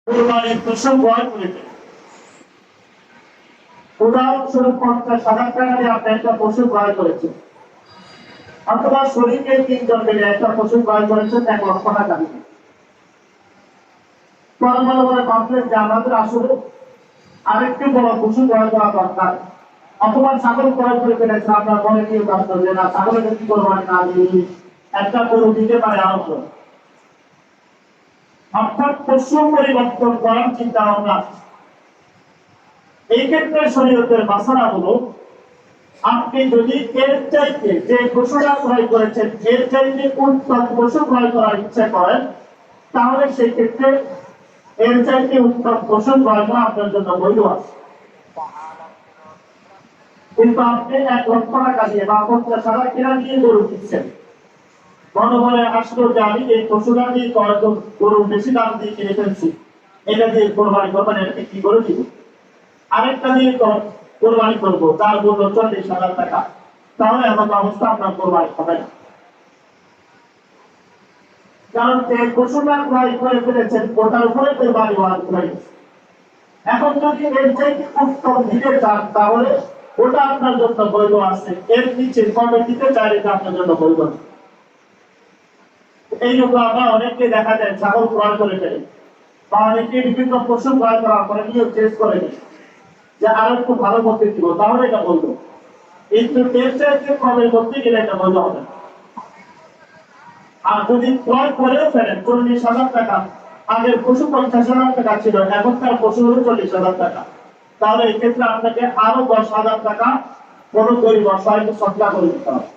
কোরবানির পশু ক্রয় করিতে। উদাহরণস্বরূপ 50,000 টাকা দিয়ে আপনি একটা পশু ক্রয় করেছেন, অথবা শরীরে 3 জন মিলে একটা পশু ক্রয় করেছেন 1 লক্ষ টাকা দিয়ে। কর্মবলে ভাবলেন যে আমাদের আসলে আরেকটু বড় পশু ক্রয় করা দরকার, অথবা ছাগল ক্রয় করে ফেলেছেন, আপনার মনে কি কষ্ট যে না ছাগলের কি কোরবানি না দিয়ে একটা গরু দিতে পারে আরো। অর্থাৎ পশু পরিবর্তন করার চিন্তা ভাবনা। এই ক্ষেত্রে শরীয়তের মাসালা হলো, আপনি যদি এর চাইতে যে পশুটা ক্রয় করেছেন এর চাইতে উত্তম পশু ক্রয় করার ইচ্ছা করেন, তাহলে সেই ক্ষেত্রে এর চাইতে উত্তম পশু ক্রয় করা আপনার জন্য বৈধ আছে। কিন্তু আপনি 1 লক্ষ টাকা দিয়ে বা 50,000 টাকা দিয়ে গরু কিনছেন, মনে মনে আসলো যে আমি এই পশুটা দিয়ে গরু বেশি দাম দিয়ে কিনে ফেলছি, এটা দিয়ে কোরবানি করবেন, এটাকে কি করে দিব, আরেকটা দিয়ে কোরবানি করবো, তার মূল্য 40,000 টাকা, তাহলে এমন অবস্থা আপনার কোরবানি হবে না। কারণ যে পশুটা ক্রয় করে ফেলেছেন ওটার উপরে কোরবানি ওয়াজিব হয়ে গেছে। এখন যদি এর চাইতে উত্তম দিতে চান তাহলে ওটা আপনার জন্য বৈধ আছে, এর নিচে কমে দিতে চাইলে এটা আপনার জন্য বৈধ না। এই জন্য আমরা অনেককে দেখা যায় ছাগল ক্রয় করে ফেলে, বা অনেকে বিভিন্ন পশু ক্রয় করার পরে নিয়ে চেস করে নেয় যে আরো একটু ভালো করতে দিব, তাহলে এটা বলবো। কিন্তু এর চাইতে কমে করতে গেলে এটা বৈধ হবে না। আর যদি ক্রয় করেও ফেলেন 40,000 টাকা, আগের পশু 50,000 টাকা ছিল, এখনকার পশু হলো 40,000 টাকা, তাহলে এক্ষেত্রে আপনাকে আরো 10,000 টাকা কোনো গরিব অসহায়কে সৎকার করে দিতে হবে।